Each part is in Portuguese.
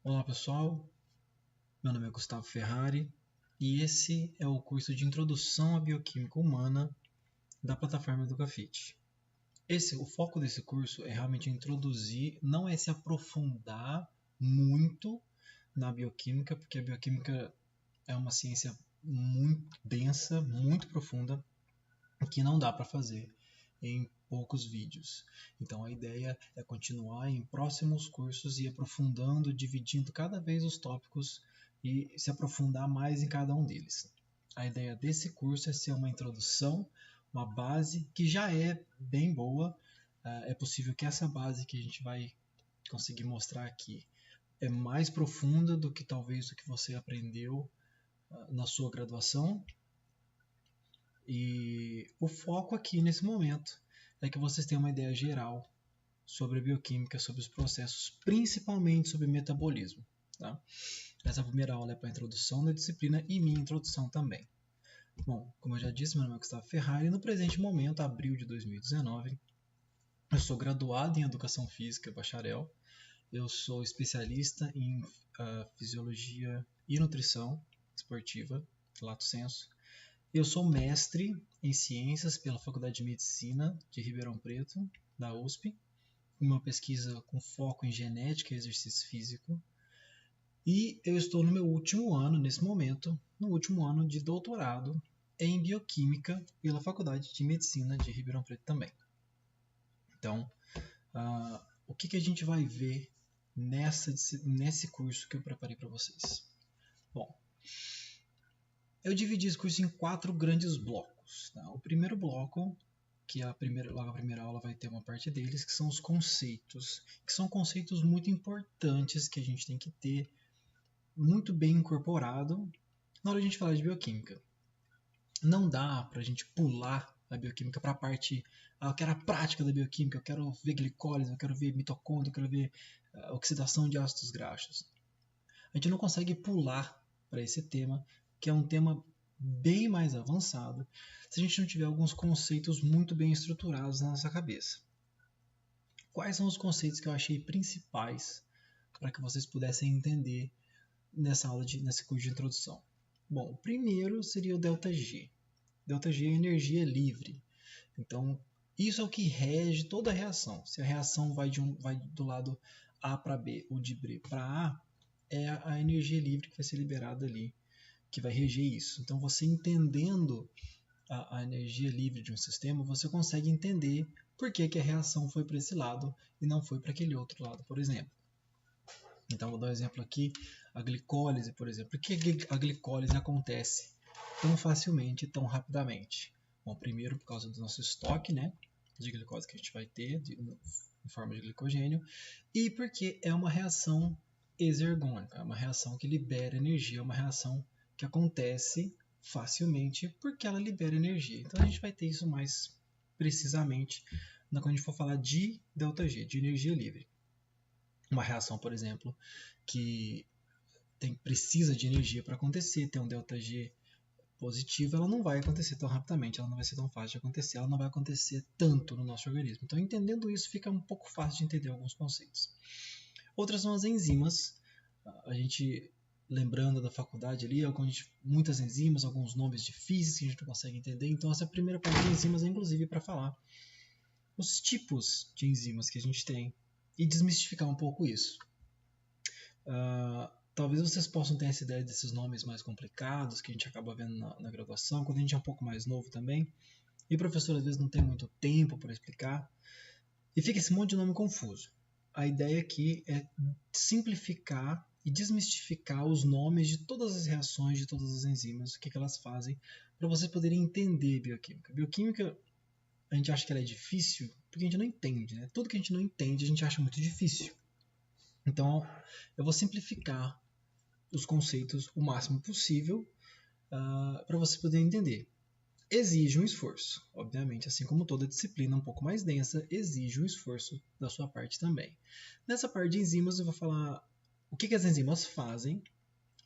Olá pessoal, meu nome é Gustavo Ferrari e esse é o curso de Introdução à Bioquímica Humana da plataforma EducaFit. O foco desse curso é realmente introduzir, não é se aprofundar muito na bioquímica, porque a bioquímica é uma ciência muito densa, muito profunda, que não dá para fazer em poucos vídeos. Então a ideia é continuar em próximos cursos e aprofundando, dividindo cada vez os tópicos e se aprofundar mais em cada um deles. A ideia desse curso é ser uma introdução, uma base que já é bem boa. É possível que essa base que a gente vai conseguir mostrar aqui é mais profunda do que talvez o que você aprendeu na sua graduação. E o foco aqui nesse momento é que vocês tenham uma ideia geral sobre a bioquímica, sobre os processos, principalmente sobre metabolismo. Tá? Essa primeira aula é para a introdução da disciplina e minha introdução também. Bom, como eu já disse, meu nome é Gustavo Ferrari e no presente momento, abril de 2019, eu sou graduado em Educação Física, bacharel. Eu sou especialista em Fisiologia e Nutrição Esportiva, lato sensu. Eu sou mestre em Ciências pela Faculdade de Medicina de Ribeirão Preto, da USP, uma pesquisa com foco em genética e exercício físico. E eu estou no meu último ano, nesse momento, no último ano de doutorado em Bioquímica pela Faculdade de Medicina de Ribeirão Preto também. Então, o que a gente vai ver nesse curso que eu preparei para vocês? Bom, eu dividi esse curso em 4 grandes blocos. Tá? O primeiro bloco, que logo a primeira aula vai ter uma parte deles, que são os conceitos, que são conceitos muito importantes que a gente tem que ter muito bem incorporado na hora de a gente falar de bioquímica. Não dá para a gente pular a bioquímica para a parte, eu quero a prática da bioquímica, eu quero ver glicólise, eu quero ver mitocôndria, eu quero ver oxidação de ácidos graxos. A gente não consegue pular para esse tema, que é um tema bem mais avançado, se a gente não tiver alguns conceitos muito bem estruturados na nossa cabeça. Quais são os conceitos que eu achei principais para que vocês pudessem entender nesse curso de introdução? Bom, o primeiro seria o ΔG. ΔG é energia livre. Então, isso é o que rege toda a reação. Se a reação vai do lado A para B ou de B para A, é a energia livre que vai ser liberada ali, que vai reger isso. Então, você entendendo a energia livre de um sistema, você consegue entender por que a reação foi para esse lado e não foi para aquele outro lado, por exemplo. Então, vou dar um exemplo aqui, a glicólise, por exemplo. Por que a glicólise acontece tão facilmente e tão rapidamente? Bom, primeiro por causa do nosso estoque, né, de glicose que a gente vai ter em forma de glicogênio, e porque é uma reação exergônica, é uma reação que libera energia, é uma reação que acontece facilmente porque ela libera energia. Então a gente vai ter isso mais precisamente quando a gente for falar de ΔG, de energia livre. Uma reação, por exemplo, que precisa de energia para acontecer, tem um ΔG positivo, ela não vai acontecer tão rapidamente, ela não vai ser tão fácil de acontecer, ela não vai acontecer tanto no nosso organismo. Então, entendendo isso, fica um pouco fácil de entender alguns conceitos. Outras são as enzimas. A gente, lembrando da faculdade ali, muitas enzimas, alguns nomes de física que a gente não consegue entender. Então, essa primeira parte de enzimas é inclusive para falar os tipos de enzimas que a gente tem e desmistificar um pouco isso. Talvez vocês possam ter essa ideia desses nomes mais complicados que a gente acaba vendo na graduação, quando a gente é um pouco mais novo também, e o professor às vezes não tem muito tempo para explicar, e fica esse monte de nome confuso. A ideia aqui é simplificar e desmistificar os nomes de todas as reações, de todas as enzimas, o que elas fazem, para vocês poderem entender bioquímica. Bioquímica, a gente acha que ela é difícil porque a gente não entende, né? Tudo que a gente não entende a gente acha muito difícil. Então, eu vou simplificar os conceitos o máximo possível para você poder entender. Exige um esforço, obviamente, assim como toda disciplina um pouco mais densa, exige um esforço da sua parte também. Nessa parte de enzimas, eu vou falar o que as enzimas fazem,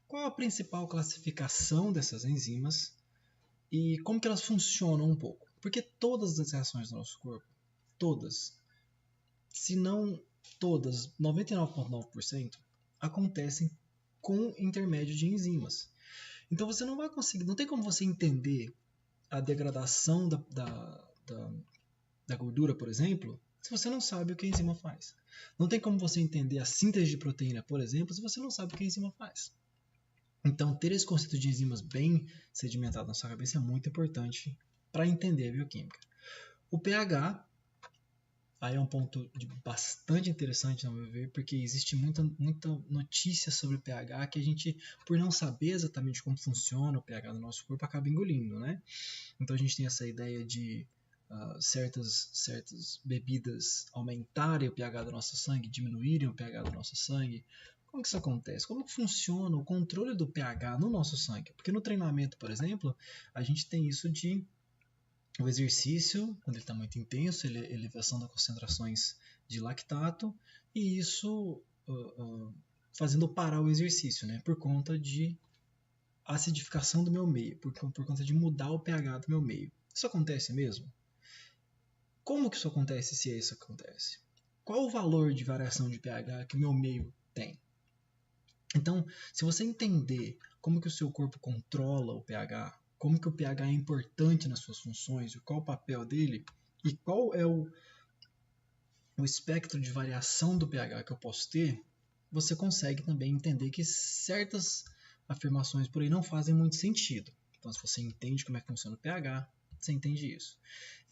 qual a principal classificação dessas enzimas e como que elas funcionam um pouco. Porque todas as reações do nosso corpo, todas, se não todas, 99,9%, acontecem com intermédio de enzimas. Então você não vai conseguir, não tem como você entender a degradação da gordura, por exemplo, se você não sabe o que a enzima faz. Não tem como você entender a síntese de proteína, por exemplo, se você não sabe o que a enzima faz. Então, ter esse conceito de enzimas bem sedimentado na sua cabeça é muito importante para entender a bioquímica. O pH, aí é um ponto bastante interessante, ao meu ver, porque existe muita notícia sobre o pH que a gente, por não saber exatamente como funciona o pH do nosso corpo, acaba engolindo, né? Então a gente tem essa ideia de certas bebidas aumentarem o pH do nosso sangue, diminuírem o pH do nosso sangue. Como que isso acontece? Como que funciona o controle do pH no nosso sangue? Porque no treinamento, por exemplo, a gente tem isso de o exercício, quando ele está muito intenso, ele é elevação das concentrações de lactato, e isso fazendo parar o exercício, né? Por conta de acidificação do meu meio, por conta de mudar o pH do meu meio. Isso acontece mesmo? Como que isso acontece se isso acontece? Qual o valor de variação de pH que o meu meio tem? Então, se você entender como que o seu corpo controla o pH, como que o pH é importante nas suas funções, qual o papel dele e qual é o espectro de variação do pH que eu posso ter, você consegue também entender que certas afirmações por aí não fazem muito sentido. Então, se você entende como é que funciona o pH, você entende isso.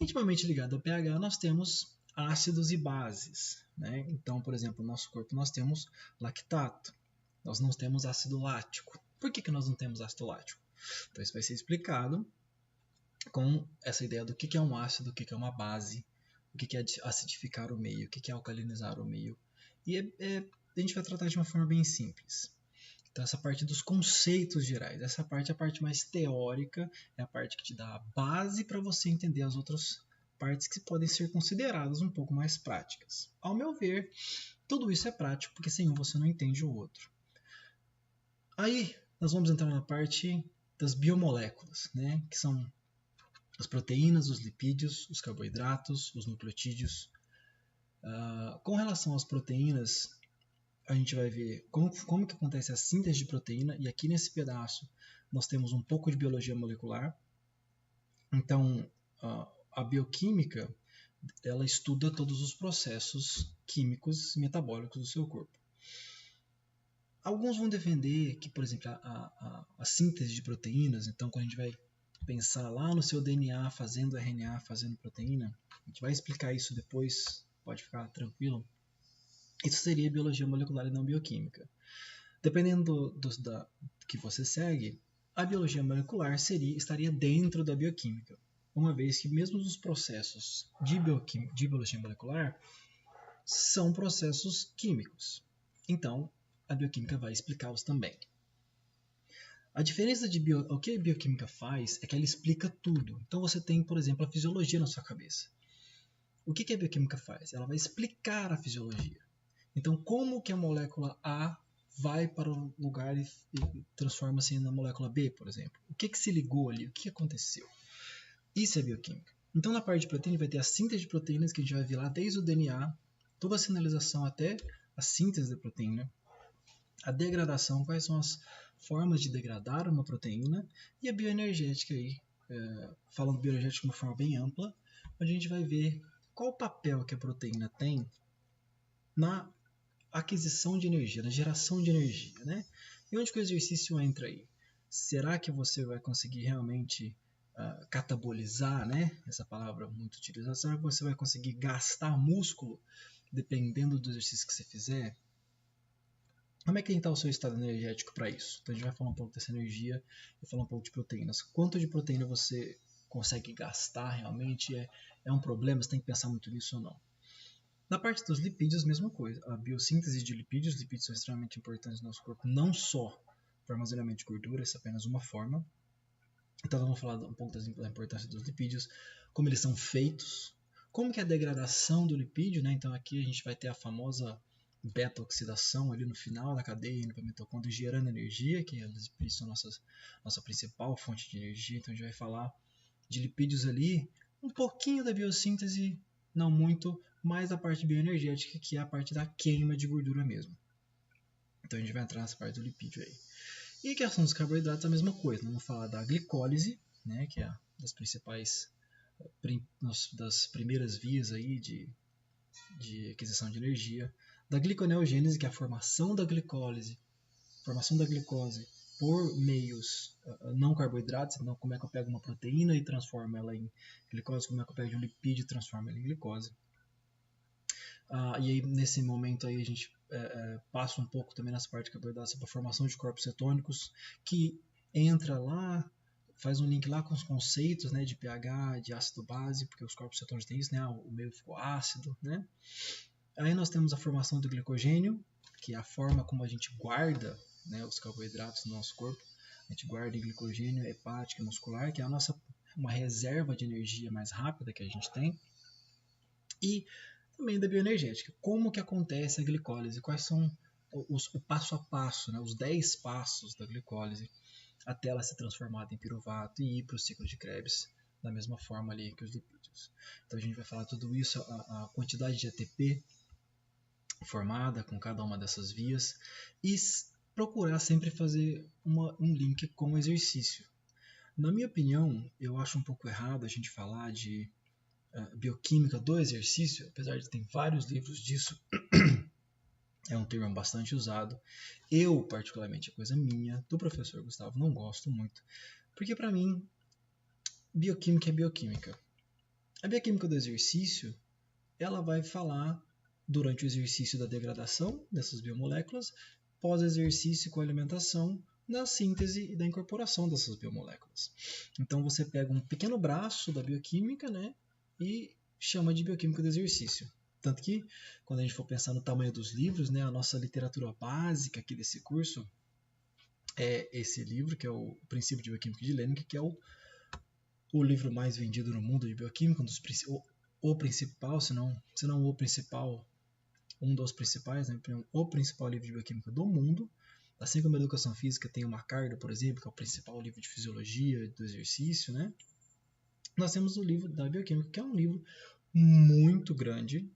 Intimamente ligado ao pH, nós temos ácidos e bases, né? Então, por exemplo, no nosso corpo nós temos lactato, nós não temos ácido lático. Por que nós não temos ácido lático? Então, isso vai ser explicado com essa ideia do que é um ácido, o que é uma base, o que é acidificar o meio, o que é alcalinizar o meio. E a gente vai tratar de uma forma bem simples. Então, essa parte dos conceitos gerais, essa parte é a parte mais teórica, é a parte que te dá a base para você entender as outras partes que podem ser consideradas um pouco mais práticas. Ao meu ver, tudo isso é prático, porque sem um você não entende o outro. Aí, nós vamos entrar na parte das biomoléculas, né? Que são as proteínas, os lipídios, os carboidratos, os nucleotídeos. Com relação às proteínas, a gente vai ver como que acontece a síntese de proteína, e aqui nesse pedaço nós temos um pouco de biologia molecular. Então, a bioquímica, ela estuda todos os processos químicos e metabólicos do seu corpo. Alguns vão defender que, por exemplo, a síntese de proteínas, então quando a gente vai pensar lá no seu DNA fazendo RNA, fazendo proteína, a gente vai explicar isso depois, pode ficar tranquilo. Isso seria biologia molecular e não bioquímica. Dependendo do que você segue, a biologia molecular estaria dentro da bioquímica, uma vez que mesmo os processos de biologia molecular são processos químicos. Então, a bioquímica vai explicá-los também. A diferença o que a bioquímica faz é que ela explica tudo. Então você tem, por exemplo, a fisiologia na sua cabeça. O que a bioquímica faz? Ela vai explicar a fisiologia. Então, como que a molécula A vai para o lugar e transforma-se na molécula B, por exemplo? O que se ligou ali? O que aconteceu? Isso é bioquímica. Então, na parte de proteína, vai ter a síntese de proteínas, que a gente vai ver lá desde o DNA, toda a sinalização até a síntese da proteína, a degradação, quais são as formas de degradar uma proteína, e a bioenergética, aí, falando bioenergética de uma forma bem ampla, onde a gente vai ver qual o papel que a proteína tem na aquisição de energia, na geração de energia, né? E onde que o exercício entra aí? Será que você vai conseguir realmente catabolizar, né? Essa palavra muito utilizada. Será que você vai conseguir gastar músculo dependendo do exercício que você fizer? Como é que está o seu estado energético para isso? Então a gente vai falar um pouco dessa energia e falar um pouco de proteínas. Quanto de proteína você consegue gastar realmente? É um problema? Você tem que pensar muito nisso ou não? Na parte dos lipídios, mesma coisa. A biossíntese de lipídios. Os lipídios são extremamente importantes no nosso corpo, não só para armazenamento de gordura, essa é apenas uma forma. Então vamos falar um pouco da importância dos lipídios, como eles são feitos, como que é a degradação do lipídio, né? Então aqui a gente vai ter a famosa beta-oxidação ali no final da cadeia, indo para a mitocôndria, gerando energia, que eles são nossa principal fonte de energia. Então a gente vai falar de lipídios ali, um pouquinho da biossíntese, não muito, mais a parte bioenergética, que é a parte da queima de gordura mesmo. Então a gente vai entrar nessa parte do lipídio aí. E a questão dos carboidratos é a mesma coisa. Vamos falar da glicólise, né, que é das principais, das primeiras vias aí de aquisição de energia. Da gliconeogênese, que é a formação da glicose por meios não carboidratos. Então, como é que eu pego uma proteína e transformo ela em glicose? Como é que eu pego um lipídio e transformo ela em glicose? E aí, nesse momento aí, a gente passa um pouco também nessa parte de carboidratos sobre a formação de corpos cetônicos, que entra lá, faz um link lá com os conceitos, né, de pH, de ácido base, porque os corpos cetônicos têm isso, né, o meio ficou ácido, né. Aí nós temos a formação do glicogênio, que é a forma como a gente guarda, né, os carboidratos no nosso corpo. A gente guarda em glicogênio hepático e muscular, que é uma reserva de energia mais rápida que a gente tem. E também da bioenergética. Como que acontece a glicólise? Quais são o passo a passo, né, os 10 passos da glicólise até ela ser transformada em piruvato e ir para o ciclo de Krebs da mesma forma ali que os lipídios. Então a gente vai falar tudo isso, a quantidade de ATP formada com cada uma dessas vias e procurar sempre fazer um link com o exercício. Na minha opinião, eu acho um pouco errado a gente falar de bioquímica do exercício, apesar de ter vários livros disso, é um termo bastante usado. Eu, particularmente, é coisa minha, do professor Gustavo, não gosto muito, porque para mim, bioquímica é bioquímica. A bioquímica do exercício, ela vai falar durante o exercício da degradação dessas biomoléculas, pós-exercício com a alimentação, da síntese e da incorporação dessas biomoléculas. Então você pega um pequeno braço da bioquímica, né, e chama de bioquímica do exercício. Tanto que, quando a gente for pensar no tamanho dos livros, né, a nossa literatura básica aqui desse curso é esse livro, que é o Princípio de Bioquímica de Lenin, que é o livro mais vendido no mundo de bioquímica, o principal, se não o principal, um dos principais, né, o principal livro de bioquímica do mundo. Assim como a educação física tem o Macardo, por exemplo, que é o principal livro de fisiologia do exercício, né? Nós temos o livro da bioquímica, que é um livro muito grande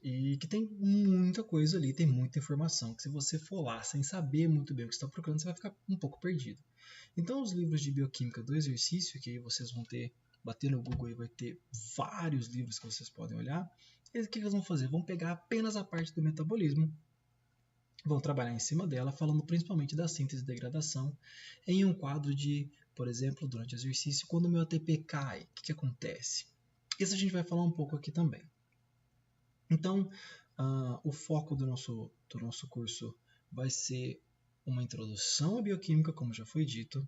e que tem muita coisa ali, tem muita informação, que se você for lá sem saber muito bem o que você está procurando, você vai ficar um pouco perdido. Então, os livros de bioquímica do exercício, que aí vocês vão ter, bater no Google e vai ter vários livros que vocês podem olhar, o que eles vão fazer? Vão pegar apenas a parte do metabolismo, vão trabalhar em cima dela, falando principalmente da síntese e degradação, em um quadro de, por exemplo, durante o exercício, quando o meu ATP cai, o que acontece? Isso a gente vai falar um pouco aqui também. Então, o foco do nosso curso vai ser uma introdução à bioquímica, como já foi dito,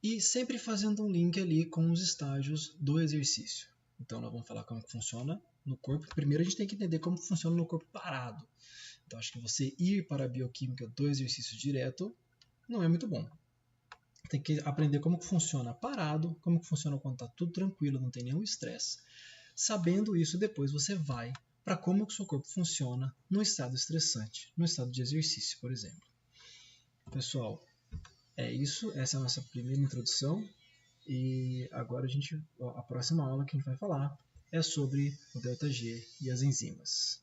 e sempre fazendo um link ali com os estágios do exercício. Então, nós vamos falar como funciona no corpo. Primeiro, a gente tem que entender como funciona no corpo parado. Então, acho que você ir para a bioquímica do exercício direto não é muito bom. Tem que aprender como que funciona parado, como que funciona quando está tudo tranquilo, não tem nenhum estresse. Sabendo isso, depois você vai para como que o seu corpo funciona no estado estressante, no estado de exercício, por exemplo. Pessoal, é isso. Essa é a nossa primeira introdução. E agora a próxima aula que a gente vai falar é sobre o ΔG e as enzimas.